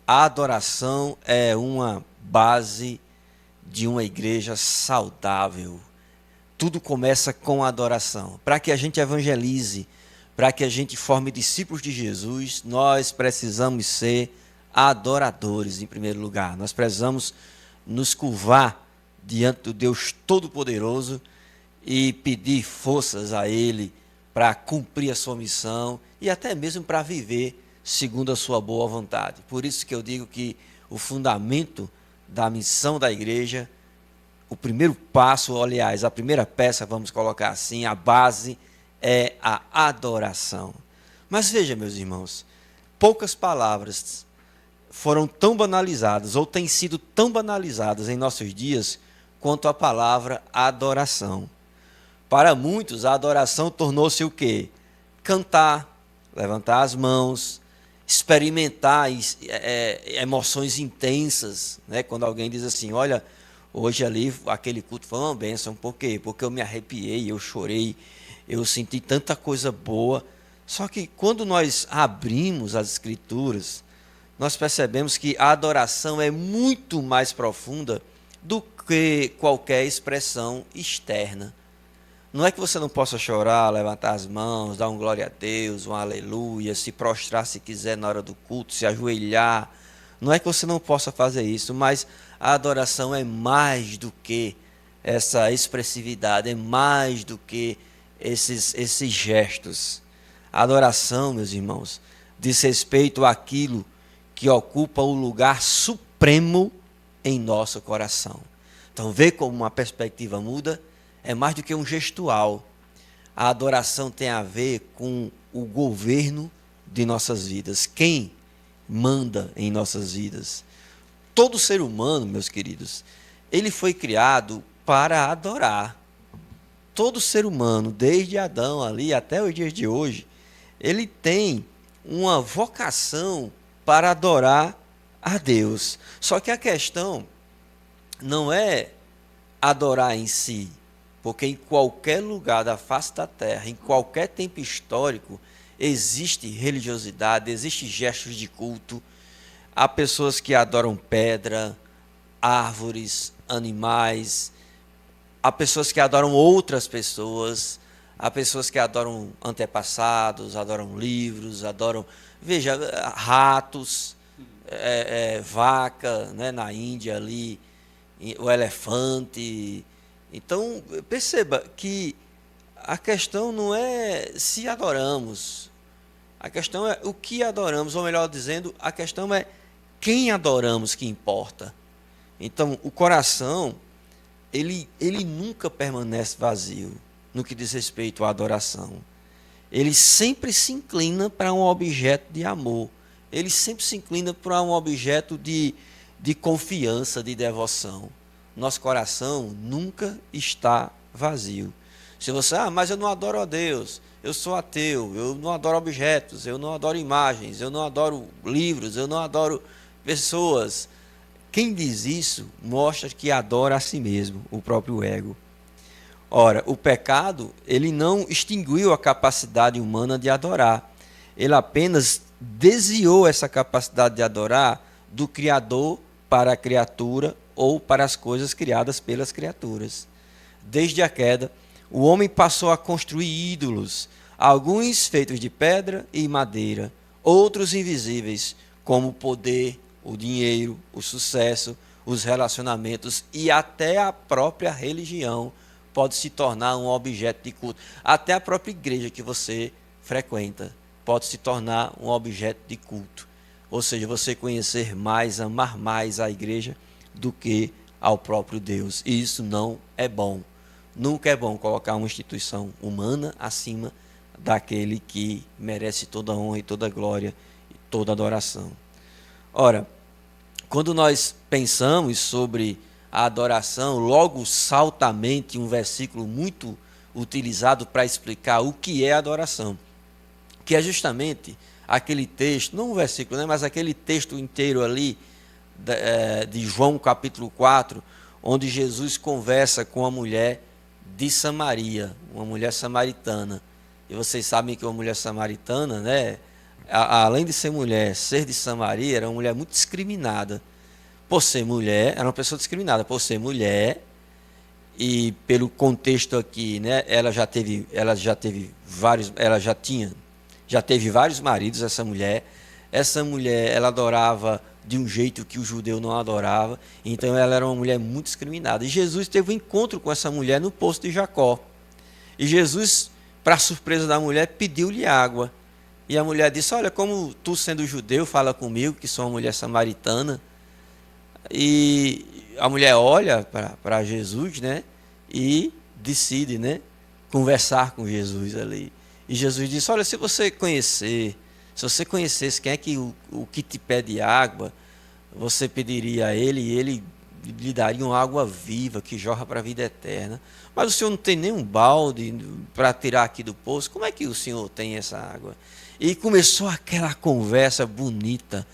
A adoração é uma base de uma igreja saudável. Tudo começa com a adoração. Para que a gente evangelize, para que a gente forme discípulos de Jesus, nós precisamos ser adoradores em primeiro lugar. Nós precisamos nos curvar diante do Deus Todo-Poderoso e pedir forças a Ele para cumprir a sua missão e até mesmo para viver segundo a sua boa vontade. Por isso que eu digo que o fundamento da missão da igreja, o primeiro passo, aliás, a primeira peça, vamos colocar assim, a base é a adoração. Mas veja, meus irmãos, poucas palavras foram tão banalizadas ou têm sido tão banalizadas em nossos dias quanto a palavra adoração. Para muitos, a adoração tornou-se o quê? Cantar, levantar as mãos, experimentar emoções intensas, né? Quando alguém diz assim, olha, hoje ali aquele culto foi uma bênção, por quê? Porque eu me arrepiei, eu chorei, eu senti tanta coisa boa. Só que quando nós abrimos as Escrituras, nós percebemos que a adoração é muito mais profunda do que qualquer expressão externa. Não é que você não possa chorar, levantar as mãos, dar um glória a Deus, um aleluia, se prostrar se quiser na hora do culto, se ajoelhar. Não é que você não possa fazer isso, mas a adoração é mais do que essa expressividade, é mais do que esses gestos. A adoração, meus irmãos, diz respeito àquilo que ocupa o lugar supremo em nosso coração. Então, vê como uma perspectiva muda. É mais do que um gestual. A adoração tem a ver com o governo de nossas vidas. Quem manda em nossas vidas? Todo ser humano, meus queridos, ele foi criado para adorar. Todo ser humano, desde Adão ali até os dias de hoje, ele tem uma vocação para adorar a Deus. Só que a questão não é adorar em si, porque em qualquer lugar da face da terra, em qualquer tempo histórico, existe religiosidade, existem gestos de culto. Há pessoas que adoram pedra, árvores, animais. Há pessoas que adoram outras pessoas. Há pessoas que adoram antepassados, adoram livros, adoram, veja, ratos, vaca, né, na Índia ali, o elefante. Então, perceba que a questão não é se adoramos, a questão é o que adoramos, ou melhor dizendo, a questão é quem adoramos que importa. Então, o coração, ele nunca permanece vazio no que diz respeito à adoração. Ele sempre se inclina para um objeto de amor, ele sempre se inclina para um objeto de confiança, de devoção. Nosso coração nunca está vazio. Se você, mas eu não adoro a Deus, eu sou ateu, eu não adoro objetos, eu não adoro imagens, eu não adoro livros, eu não adoro pessoas. Quem diz isso mostra que adora a si mesmo, o próprio ego. Ora, o pecado, ele não extinguiu a capacidade humana de adorar. Ele apenas desviou essa capacidade de adorar do Criador para a criatura ou para as coisas criadas pelas criaturas. Desde a queda, o homem passou a construir ídolos, alguns feitos de pedra e madeira, outros invisíveis, como o poder, o dinheiro, o sucesso, os relacionamentos e até a própria religião pode se tornar um objeto de culto. Até a própria igreja que você frequenta pode se tornar um objeto de culto. Ou seja, você conhecer mais, amar mais a igreja do que ao próprio Deus. E isso não é bom. Nunca é bom colocar uma instituição humana acima daquele que merece toda honra e toda glória e toda adoração. Ora, quando nós pensamos sobre a adoração, logo salta à mente um versículo muito utilizado para explicar o que é adoração, que é justamente aquele texto, não um versículo, né, mas aquele texto inteiro ali de João capítulo 4, onde Jesus conversa com a mulher de Samaria, uma mulher samaritana. E vocês sabem que uma mulher samaritana, né, além de ser mulher, ser de Samaria, era uma mulher muito discriminada. Por ser mulher, era uma pessoa discriminada por ser mulher, e pelo contexto aqui, né, já teve vários maridos, essa mulher. Essa mulher, ela adorava de um jeito que o judeu não adorava, então ela era uma mulher muito discriminada. E Jesus teve um encontro com essa mulher no poço de Jacó. E Jesus, para surpresa da mulher, pediu-lhe água. E a mulher disse: olha, como tu sendo judeu, fala comigo, que sou uma mulher samaritana. E a mulher olha para Jesus, né? E decide, né? Conversar com Jesus ali. E Jesus disse: olha, se você conhecesse quem é que o que te pede água, você pediria a ele, e ele lhe daria uma água viva que jorra para a vida eterna. Mas o senhor não tem nenhum balde para tirar aqui do poço, como é que o senhor tem essa água? E começou aquela conversa bonita.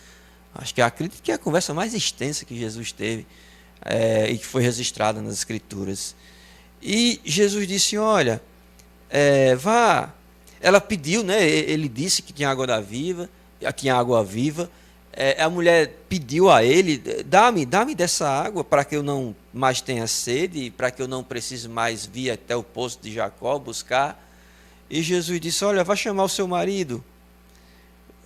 Acho que acredito que é a conversa mais extensa que Jesus teve, e que foi registrada nas Escrituras. E Jesus disse: olha, vá. Ela pediu, né? Ele disse que tinha água viva, tinha água viva. A mulher pediu a ele: dá-me dessa água para que eu não mais tenha sede, para que eu não precise mais vir até o poço de Jacó buscar. E Jesus disse: olha, vá chamar o seu marido.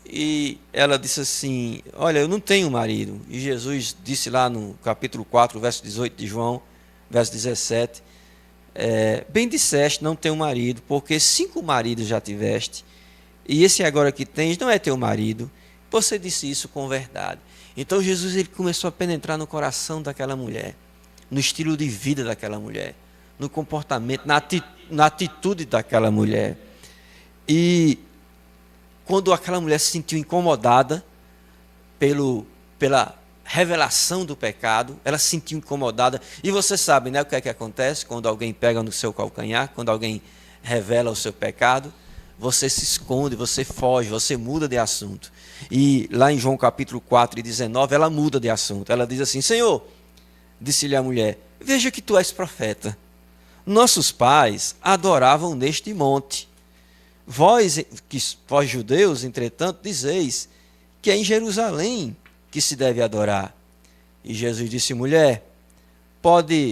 E ela disse assim: olha, eu não tenho marido. E Jesus disse lá no capítulo 4, verso 18 de João, verso 17: bem disseste, não tenho marido, porque 5 maridos já tiveste, e esse agora que tens não é teu marido. Você disse isso com verdade. Então Jesus, ele começou a penetrar no coração daquela mulher, no estilo de vida daquela mulher, no comportamento, na atitude daquela mulher. E quando aquela mulher se sentiu incomodada pela revelação do pecado, ela se sentiu incomodada. E você sabe, né, o que é que acontece quando alguém pega no seu calcanhar, quando alguém revela o seu pecado? Você se esconde, você foge, você muda de assunto. E lá em João capítulo 4 e 19, ela muda de assunto. Ela diz assim: Senhor, disse-lhe a mulher, veja que tu és profeta. Nossos pais adoravam neste monte. Vós judeus, entretanto, dizeis que é em Jerusalém que se deve adorar. E Jesus disse: mulher,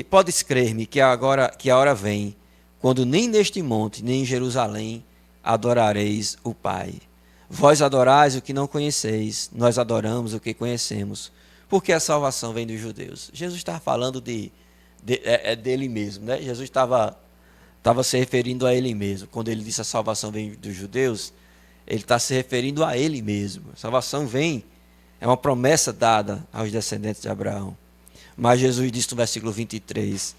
podes crer-me que a hora vem, quando nem neste monte, nem em Jerusalém adorareis o Pai. Vós adorais o que não conheceis, nós adoramos o que conhecemos, porque a salvação vem dos judeus. Jesus estava falando dele mesmo, né? Jesus estava se referindo a ele mesmo. Quando ele disse a salvação vem dos judeus, ele está se referindo a ele mesmo. A salvação vem, é uma promessa dada aos descendentes de Abraão. Mas Jesus disse no versículo 23,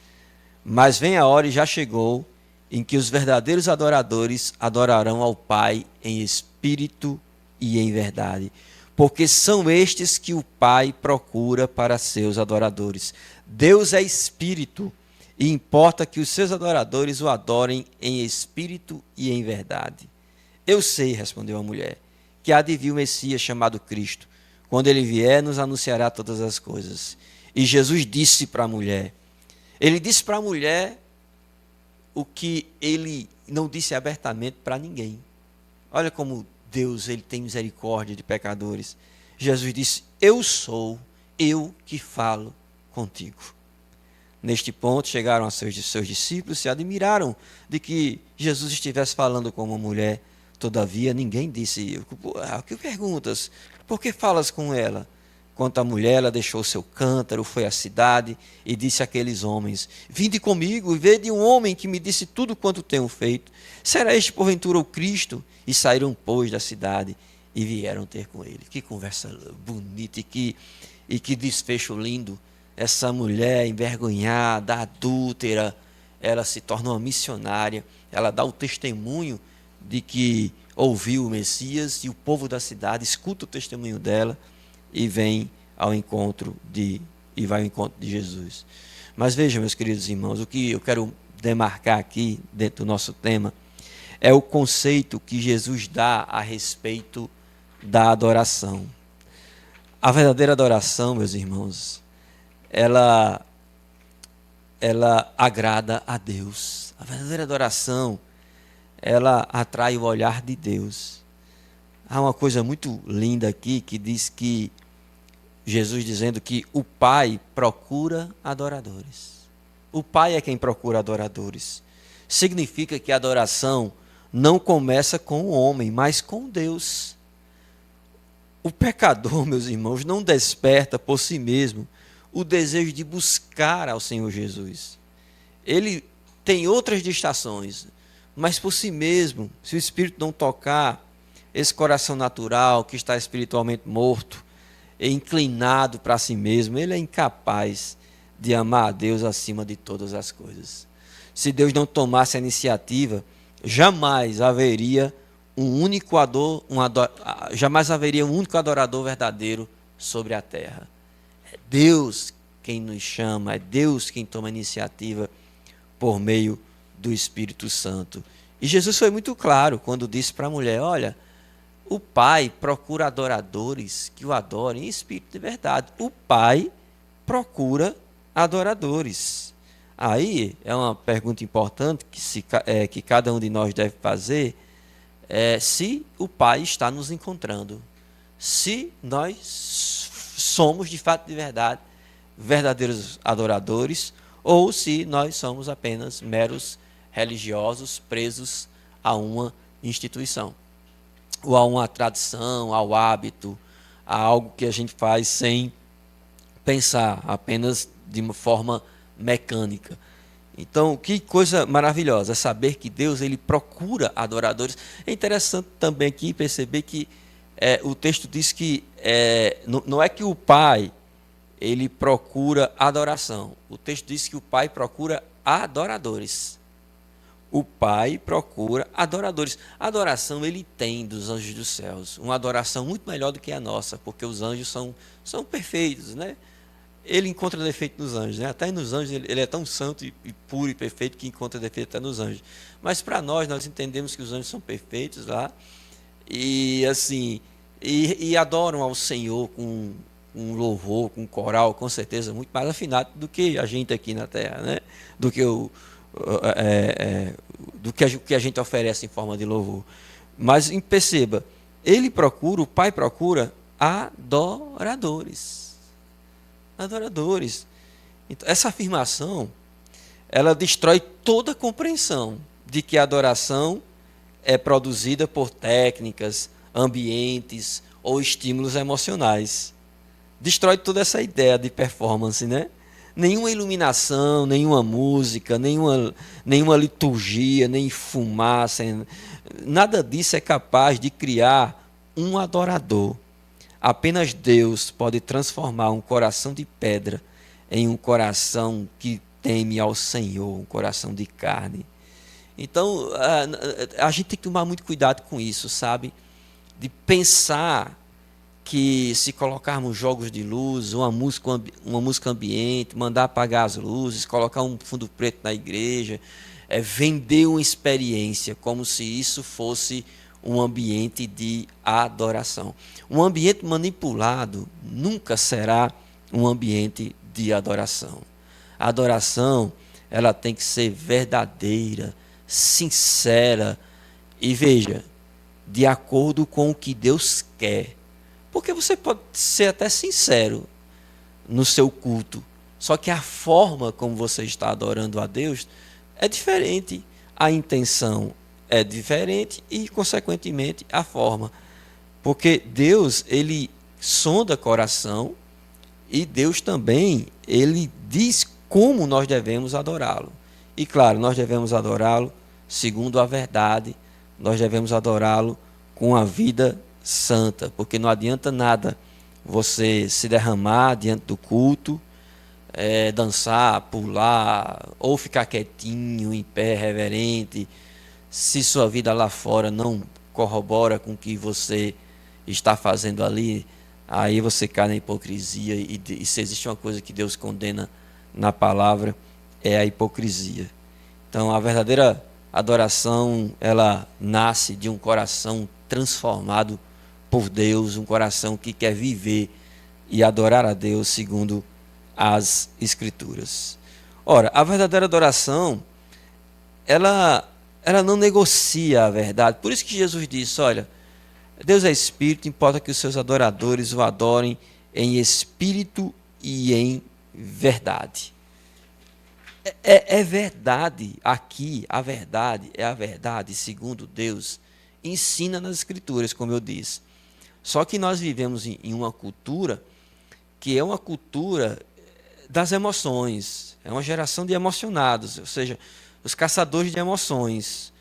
mas vem a hora e já chegou, em que os verdadeiros adoradores adorarão ao Pai em espírito e em verdade, porque são estes que o Pai procura para seus adoradores. Deus é espírito, e importa que os seus adoradores o adorem em espírito e em verdade. Eu sei, respondeu a mulher, que há de vir o Messias chamado Cristo. Quando ele vier, nos anunciará todas as coisas. E Jesus disse para a mulher, ele disse para a mulher o que ele não disse abertamente para ninguém. Olha como Deus, ele tem misericórdia de pecadores. Jesus disse: eu sou eu que falo contigo. Neste ponto chegaram a seus discípulos, se admiraram de que Jesus estivesse falando com uma mulher. Todavia ninguém disse: o que perguntas? Por que falas com ela? Quanto à mulher, ela deixou seu cântaro, foi à cidade e disse àqueles homens: vinde comigo e vede um homem que me disse tudo quanto tenho feito. Será este porventura o Cristo? E saíram, pois, da cidade e vieram ter com ele. Que conversa bonita e que desfecho lindo. Essa mulher envergonhada, adúltera, ela se torna uma missionária. Ela dá o testemunho de que ouviu o Messias, e o povo da cidade escuta o testemunho dela e vai ao encontro de Jesus. Mas vejam, meus queridos irmãos, o que eu quero demarcar aqui dentro do nosso tema é o conceito que Jesus dá a respeito da adoração. A verdadeira adoração, meus irmãos, ela agrada a Deus. A verdadeira adoração, ela atrai o olhar de Deus. há uma coisa muito linda aqui que diz que Jesus dizendo que o Pai procura adoradores. O Pai é quem procura adoradores. Significa que a adoração não começa com o homem, mas com Deus. O pecador, meus irmãos, não desperta por si mesmo o desejo de buscar ao Senhor Jesus. Ele tem outras distrações, mas por si mesmo, se o Espírito não tocar esse coração natural que está espiritualmente morto, e inclinado para si mesmo, ele é incapaz de amar a Deus acima de todas as coisas. Se Deus não tomasse a iniciativa, jamais haveria um único adorador verdadeiro sobre a terra. É Deus quem nos chama, é Deus quem toma a iniciativa por meio do Espírito Santo. E Jesus foi muito claro quando disse para a mulher: olha, o Pai procura adoradores que o adorem em espírito de verdade. O Pai procura adoradores. Aí é uma pergunta importante que cada um de nós deve fazer, se o Pai está nos encontrando. Se nós somos de fato de verdade verdadeiros adoradores, ou se nós somos apenas meros religiosos presos a uma instituição, ou a uma tradição, ao hábito, a algo que a gente faz sem pensar, apenas de uma forma mecânica. Então, que coisa maravilhosa é saber que Deus ele procura adoradores. É interessante também aqui perceber que o texto diz que não é que o Pai ele procura adoração. O texto diz que o Pai procura adoradores. O Pai procura adoradores. A adoração ele tem dos anjos dos céus, uma adoração muito melhor do que a nossa, porque os anjos são perfeitos, né? Ele encontra defeito nos anjos, né? Até nos anjos ele é tão santo e puro e perfeito que encontra defeito até nos anjos. Mas para nós entendemos que os anjos são perfeitos lá e assim e adoram ao Senhor com um louvor, com um coral, com certeza muito mais afinado do que a gente aqui na Terra, né? Do que do que a gente oferece em forma de louvor. Mas perceba, o Pai procura adoradores. Adoradores. Então, essa afirmação, ela destrói toda a compreensão de que a adoração é produzida por técnicas, ambientes ou estímulos emocionais. Destrói toda essa ideia de performance, né? Nenhuma iluminação, nenhuma música, nenhuma liturgia, nem fumaça, nada disso é capaz de criar um adorador. Apenas Deus pode transformar um coração de pedra em um coração que teme ao Senhor, um coração de carne. Então, a gente tem que tomar muito cuidado com isso, sabe? De pensar que se colocarmos jogos de luz, uma música ambiente, mandar apagar as luzes, colocar um fundo preto na igreja, vender uma experiência como se isso fosse um ambiente de adoração. Um ambiente manipulado nunca será um ambiente de adoração. A adoração, ela tem que ser verdadeira, sincera e, veja, de acordo com o que Deus quer. Porque você pode ser até sincero no seu culto, só que a forma como você está adorando a Deus é diferente, a intenção é diferente e, consequentemente, a forma. Porque Deus, ele sonda coração e Deus também, ele diz como nós devemos adorá-lo. E, claro, nós devemos adorá-lo segundo a verdade, nós devemos adorá-lo com a vida santa, porque não adianta nada você se derramar diante do culto, dançar, pular, ou ficar quietinho, em pé, reverente, se sua vida lá fora não corrobora com o que você está fazendo ali, aí você cai na hipocrisia, e se existe uma coisa que Deus condena na palavra, é a hipocrisia. Então, a verdadeira adoração, ela nasce de um coração transformado por Deus, um coração que quer viver e adorar a Deus segundo as Escrituras. Ora, a verdadeira adoração, ela não negocia a verdade. Por isso que Jesus disse, olha, Deus é espírito, importa que os seus adoradores o adorem em espírito e em verdade. É verdade aqui, a verdade é a verdade, segundo Deus ensina nas Escrituras, como eu disse. Só que nós vivemos em uma cultura que é uma cultura das emoções, é uma geração de emocionados, ou seja, os caçadores de emoções.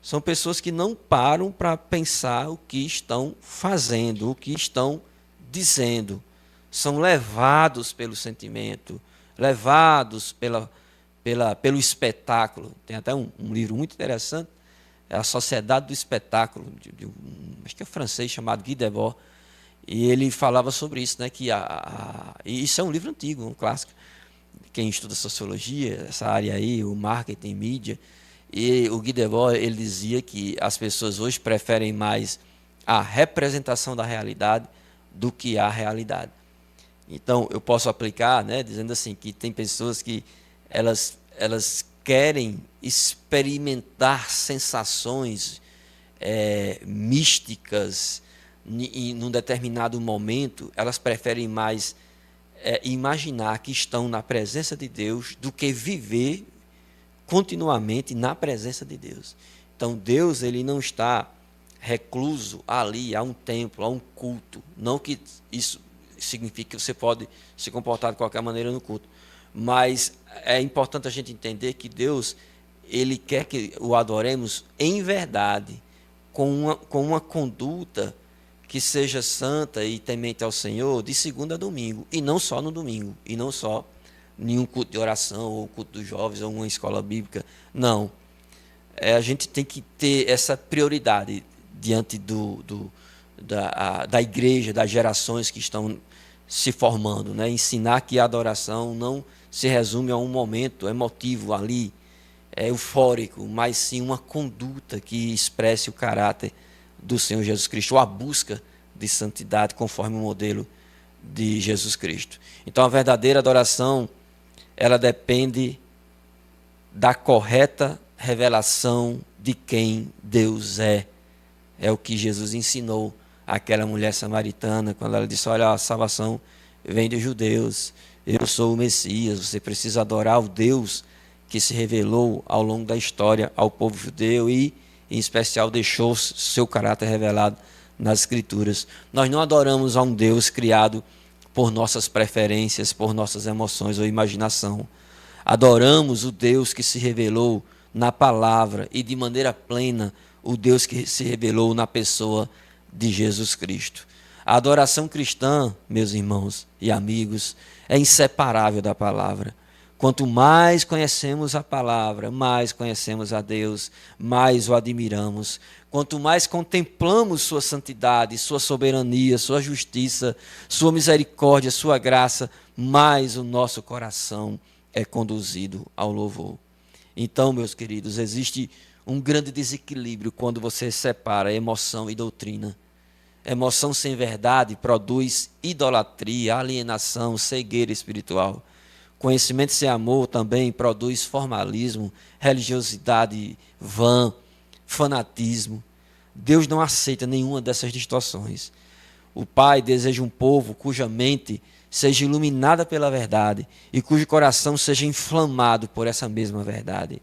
São pessoas que não param para pensar o que estão fazendo, o que estão dizendo. São levados pelo sentimento, levados pelo espetáculo. Tem até um livro muito interessante, é A Sociedade do Espetáculo, acho que é francês, chamado Guy Debord, e ele falava sobre isso, né, e isso é um livro antigo, um clássico. Quem estuda sociologia, essa área aí, o marketing, mídia, e o Guy Debord, ele dizia que as pessoas hoje preferem mais a representação da realidade do que a realidade. Então, eu posso aplicar, né, dizendo assim, que tem pessoas que elas querem experimentar sensações místicas em um determinado momento, elas preferem mais imaginar que estão na presença de Deus do que viver continuamente na presença de Deus. Então, Deus, ele não está recluso ali a um templo, a um culto. Não que isso signifique que você pode se comportar de qualquer maneira no culto, mas é importante a gente entender que Deus, ele quer que o adoremos em verdade, com uma conduta que seja santa e temente ao Senhor de segunda a domingo, e não só no domingo, e não só em um culto de oração, ou culto dos jovens, ou uma escola bíblica. Não. A gente tem que ter essa prioridade diante da igreja, das gerações que estão se formando, né? Ensinar que a adoração não se resume a um momento emotivo ali, eufórico, mas sim uma conduta que expresse o caráter do Senhor Jesus Cristo, ou a busca de santidade conforme o modelo de Jesus Cristo. Então, a verdadeira adoração, ela depende da correta revelação de quem Deus é. É o que Jesus ensinou àquela mulher samaritana, quando ela disse, olha, a salvação vem dos judeus, eu sou o Messias, você precisa adorar o Deus que se revelou ao longo da história ao povo judeu e, em especial, deixou seu caráter revelado nas Escrituras. Nós não adoramos a um Deus criado por nossas preferências, por nossas emoções ou imaginação. Adoramos o Deus que se revelou na palavra e de maneira plena o Deus que se revelou na pessoa de Jesus Cristo. A adoração cristã, meus irmãos e amigos, é inseparável da palavra. Quanto mais conhecemos a palavra, mais conhecemos a Deus, mais o admiramos. Quanto mais contemplamos sua santidade, sua soberania, sua justiça, sua misericórdia, sua graça, mais o nosso coração é conduzido ao louvor. Então, meus queridos, existe um grande desequilíbrio quando você separa emoção e doutrina. Emoção sem verdade produz idolatria, alienação, cegueira espiritual. Conhecimento sem amor também produz formalismo, religiosidade vã, fanatismo. Deus não aceita nenhuma dessas distorções. O Pai deseja um povo cuja mente seja iluminada pela verdade e cujo coração seja inflamado por essa mesma verdade.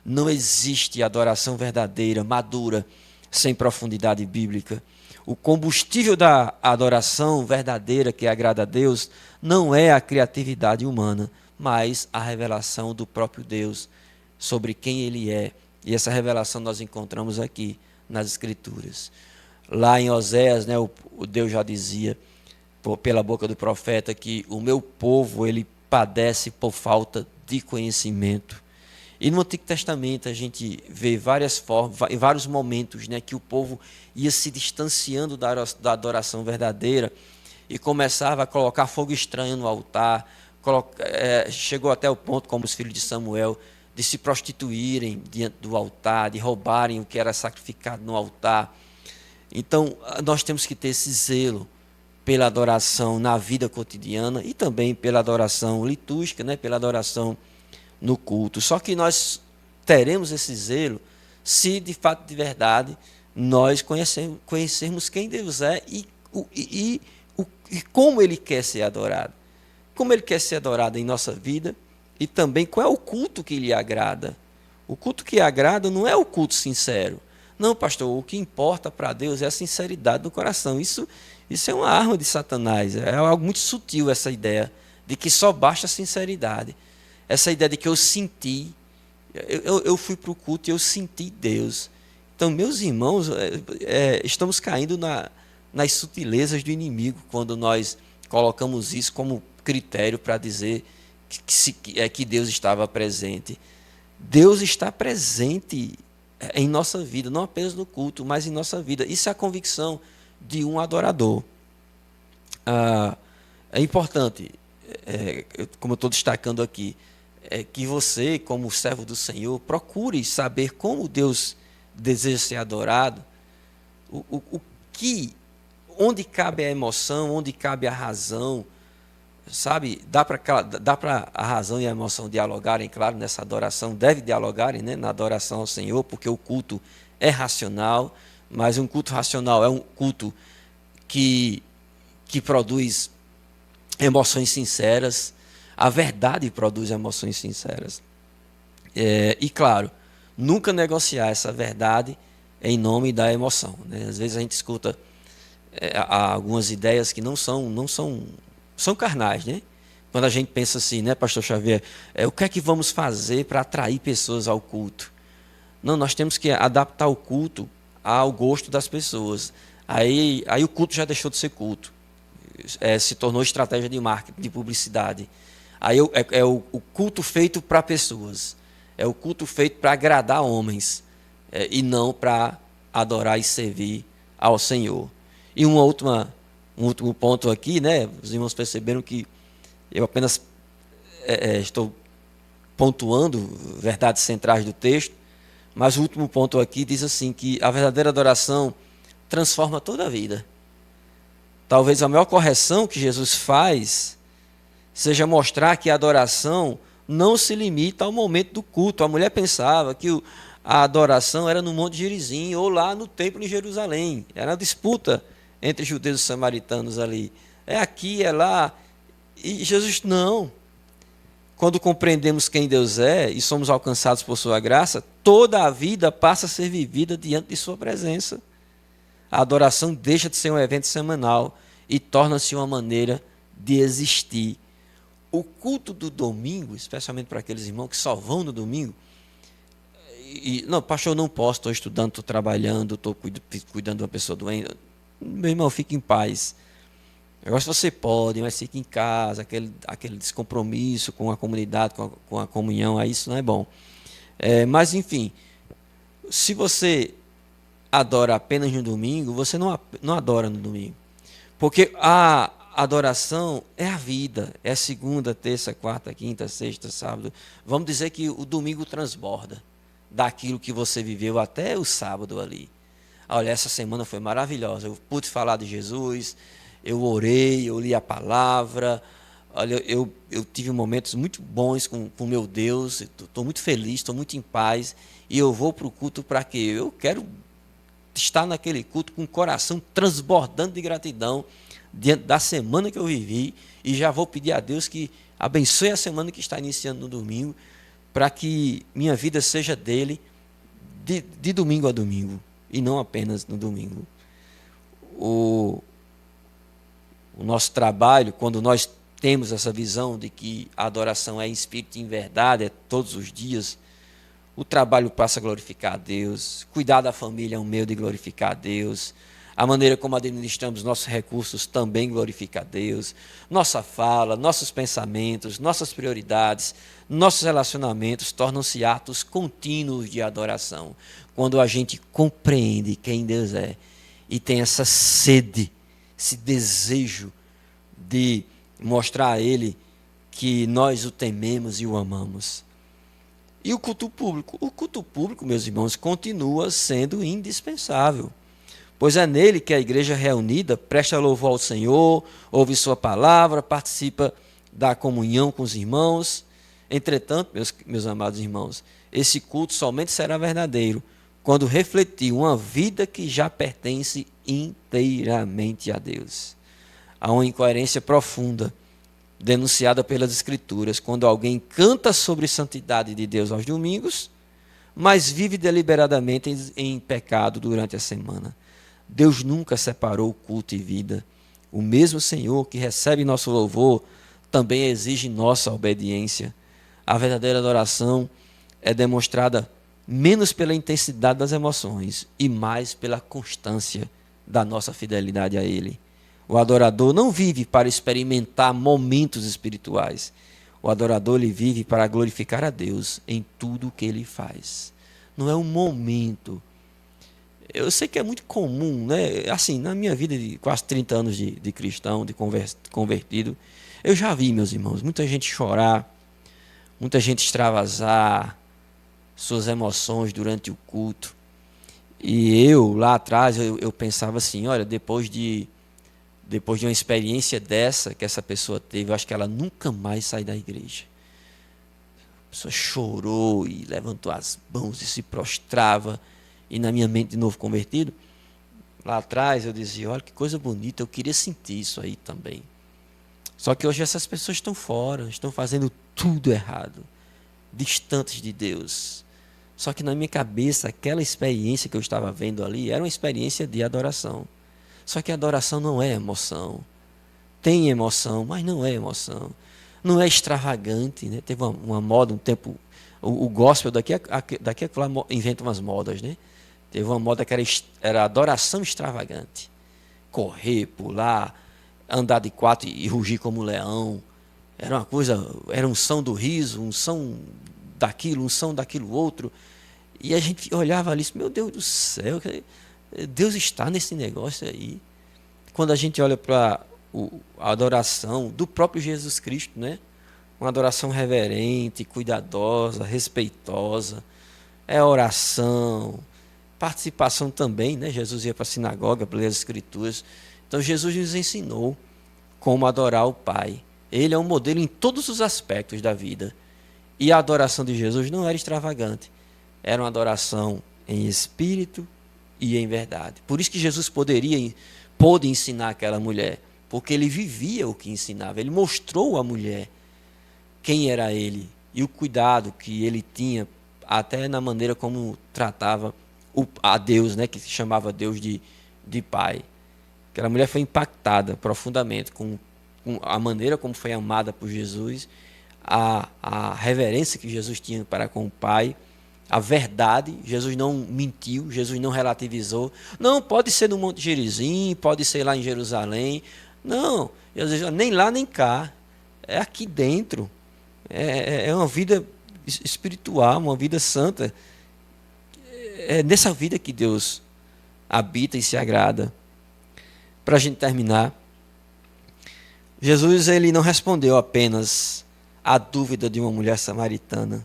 Não existe adoração verdadeira, madura, sem profundidade bíblica. O combustível da adoração verdadeira que agrada a Deus não é a criatividade humana, mas a revelação do próprio Deus sobre quem Ele é. E essa revelação nós encontramos aqui nas Escrituras. Lá em Oséias, né, o Deus já dizia, pela boca do profeta, que o meu povo ele padece por falta de conhecimento. E no Antigo Testamento a gente vê várias formas, em vários momentos, né, que o povo ia se distanciando da adoração verdadeira e começava a colocar fogo estranho no altar. Chegou até o ponto, como os filhos de Samuel, de se prostituírem diante do altar, de roubarem o que era sacrificado no altar. Então, nós temos que ter esse zelo pela adoração na vida cotidiana e também pela adoração litúrgica, né, pela adoração no culto. Só que nós teremos esse zelo se de fato, de verdade, nós conhecermos quem Deus é e como Ele quer ser adorado. Como Ele quer ser adorado em nossa vida e também qual é o culto que lhe agrada. O culto que agrada não é o culto sincero. Não, pastor, o que importa para Deus é a sinceridade do coração. Isso é uma arma de Satanás. É algo muito sutil essa ideia de que só basta a sinceridade. Essa ideia de que eu senti, eu fui para o culto e eu senti Deus. Então, meus irmãos, estamos caindo nas sutilezas do inimigo quando nós colocamos isso como critério para dizer que Deus estava presente. Deus está presente em nossa vida, não apenas no culto, mas em nossa vida. Isso é a convicção de um adorador. É importante, como eu estou destacando aqui, que você, como servo do Senhor, procure saber como Deus deseja ser adorado, onde cabe a emoção, onde cabe a razão, sabe? Dá para a razão e a emoção dialogarem, claro, nessa adoração, deve dialogarem, né, na adoração ao Senhor, porque o culto é racional, mas um culto racional é um culto que produz emoções sinceras. A verdade produz emoções sinceras. E, claro, nunca negociar essa verdade em nome da emoção, né? Às vezes a gente escuta algumas ideias que são carnais, né? Quando a gente pensa assim, né, pastor Xavier, o que é que vamos fazer para atrair pessoas ao culto? Não, nós temos que adaptar o culto ao gosto das pessoas. Aí o culto já deixou de ser culto. Se tornou estratégia de marketing, de publicidade. Aí é o culto feito para pessoas. É o culto feito para agradar homens. E não para adorar e servir ao Senhor. E um último ponto aqui, né? Os irmãos perceberam que eu apenas estou pontuando verdades centrais do texto, mas o último ponto aqui diz assim, que a verdadeira adoração transforma toda a vida. Talvez a maior correção que Jesus faz seja mostrar que a adoração não se limita ao momento do culto. A mulher pensava que a adoração era no Monte Gerizim ou lá no templo em Jerusalém. Era uma disputa entre judeus e samaritanos ali. É aqui, é lá. E Jesus, não. Quando compreendemos quem Deus é e somos alcançados por sua graça, toda a vida passa a ser vivida diante de sua presença. A adoração deixa de ser um evento semanal e torna-se uma maneira de existir. O culto do domingo, especialmente para aqueles irmãos que só vão no domingo, não, pastor, eu não posso, estou estudando, estou trabalhando, estou cuidando de uma pessoa doente. Meu irmão, fique em paz. Agora, se você pode, mas fique em casa, aquele descompromisso com a comunidade, com a comunhão, aí isso não é bom. Mas, enfim, se você adora apenas no domingo, você não adora no domingo. Porque a adoração é a vida, é segunda, terça, quarta, quinta, sexta, sábado. Vamos dizer que o domingo transborda daquilo que você viveu até o sábado ali. Olha, essa semana foi maravilhosa. Eu pude falar de Jesus, eu orei, eu li a palavra. Olha, eu tive momentos muito bons com o meu Deus. Estou muito feliz, estou muito em paz. E eu vou para o culto para quê? Eu quero estar naquele culto com o coração transbordando de gratidão diante da semana que eu vivi. E já vou pedir a Deus que abençoe a semana que está iniciando no domingo, para que minha vida seja dele de domingo a domingo. E não apenas no domingo. O nosso trabalho, quando nós temos essa visão de que a adoração é em espírito e em verdade, é todos os dias, o trabalho passa a glorificar a Deus, cuidar da família é um meio de glorificar a Deus, a maneira como administramos nossos recursos também glorifica a Deus, nossa fala, nossos pensamentos, nossas prioridades, nossos relacionamentos tornam-se atos contínuos de adoração. Quando a gente compreende quem Deus é e tem essa sede, esse desejo de mostrar a Ele que nós o tememos e o amamos. E o culto público? O culto público, meus irmãos, continua sendo indispensável, pois é nele que a igreja reunida presta louvor ao Senhor, ouve sua palavra, participa da comunhão com os irmãos. Entretanto, meus amados irmãos, esse culto somente será verdadeiro quando refletiu uma vida que já pertence inteiramente a Deus. Há uma incoerência profunda denunciada pelas Escrituras quando alguém canta sobre santidade de Deus aos domingos, mas vive deliberadamente em pecado durante a semana. Deus nunca separou culto e vida. O mesmo Senhor que recebe nosso louvor também exige nossa obediência. A verdadeira adoração é demonstrada menos pela intensidade das emoções e mais pela constância da nossa fidelidade a Ele. O adorador não vive para experimentar momentos espirituais. O adorador ele vive para glorificar a Deus em tudo o que ele faz. Não é um momento. Eu sei que é muito comum, né? Assim, na minha vida de quase 30 anos de cristão, de convertido, eu já vi, meus irmãos, muita gente chorar, muita gente extravasar suas emoções durante o culto. E eu, lá atrás, eu pensava assim, olha, depois de uma experiência dessa que essa pessoa teve, eu acho que ela nunca mais sai da igreja. A pessoa chorou e levantou as mãos e se prostrava. E na minha mente, de novo convertido, lá atrás eu dizia, olha que coisa bonita, eu queria sentir isso aí também. Só que hoje essas pessoas estão fora, estão fazendo tudo errado, distantes de Deus. Só que na minha cabeça, aquela experiência que eu estava vendo ali era uma experiência de adoração. Só que a adoração não é emoção. Tem emoção, mas não é emoção. Não é extravagante, né? Teve uma moda, um tempo... O gospel daqui a lá inventa umas modas, né? Teve uma moda que era adoração extravagante. Correr, pular, andar de quatro e rugir como um leão. Era uma coisa... Era unção do riso, unção daquilo outro. E a gente olhava ali e disse, meu Deus do céu... Deus está nesse negócio aí. Quando a gente olha para a adoração do próprio Jesus Cristo, né? Uma adoração reverente, cuidadosa, respeitosa, é oração, participação também, né? Jesus ia para a sinagoga para ler as Escrituras. Então Jesus nos ensinou como adorar o Pai. Ele é um modelo em todos os aspectos da vida. E a adoração de Jesus não era extravagante. Era uma adoração em espírito e em verdade. Por isso que Jesus pôde ensinar aquela mulher, porque ele vivia o que ensinava. Ele mostrou à mulher quem era ele e o cuidado que ele tinha, até na maneira como tratava a Deus, né, que se chamava Deus de Pai. Aquela mulher foi impactada profundamente com a maneira como foi amada por Jesus, a reverência que Jesus tinha para com o Pai, a verdade. Jesus não mentiu, Jesus não relativizou. Não, pode ser no Monte Gerizim, pode ser lá em Jerusalém. Não, Jesus, nem lá nem cá. É aqui dentro. É uma vida espiritual, uma vida santa. É nessa vida que Deus habita e se agrada. Para a gente terminar, Jesus ele não respondeu apenas à dúvida de uma mulher samaritana.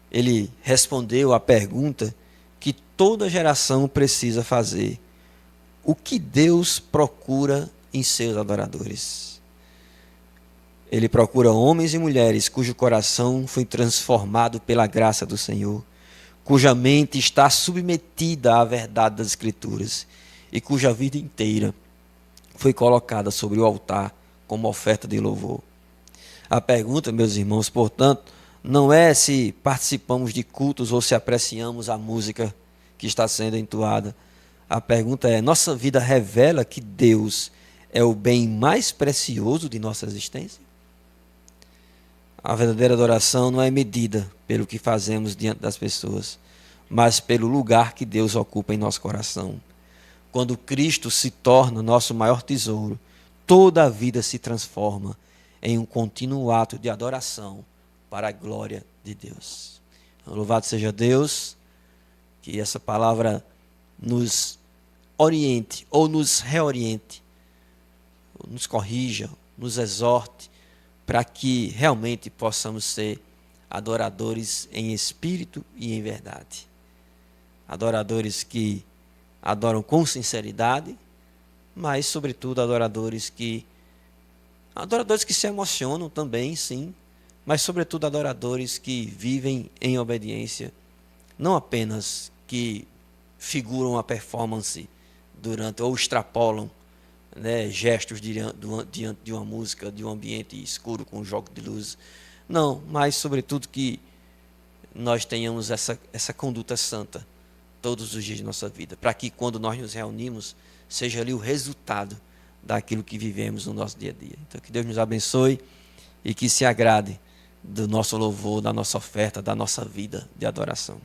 Ele respondeu à pergunta que toda geração precisa fazer: o que Deus procura em seus adoradores? Ele procura homens e mulheres cujo coração foi transformado pela graça do Senhor, cuja mente está submetida à verdade das Escrituras e cuja vida inteira foi colocada sobre o altar como oferta de louvor. A pergunta, meus irmãos, portanto, não é se participamos de cultos ou se apreciamos a música que está sendo entoada. A pergunta é: nossa vida revela que Deus é o bem mais precioso de nossa existência? A verdadeira adoração não é medida pelo que fazemos diante das pessoas, mas pelo lugar que Deus ocupa em nosso coração. Quando Cristo se torna nosso maior tesouro, toda a vida se transforma em um contínuo ato de adoração para a glória de Deus. Louvado seja Deus, que essa palavra nos oriente ou nos reoriente, nos corrija, nos exorte, para que realmente possamos ser adoradores em espírito e em verdade. Adoradores que adoram com sinceridade, mas, sobretudo, adoradores que se emocionam também, sim, mas, sobretudo, adoradores que vivem em obediência, não apenas que figuram uma performance durante, ou extrapolam, né, gestos diante de uma música, de um ambiente escuro com um jogo de luzes. Não, mas sobretudo que nós tenhamos essa conduta santa todos os dias de nossa vida, para que quando nós nos reunimos, seja ali o resultado daquilo que vivemos no nosso dia a dia. Então que Deus nos abençoe e que se agrade do nosso louvor, da nossa oferta, da nossa vida de adoração.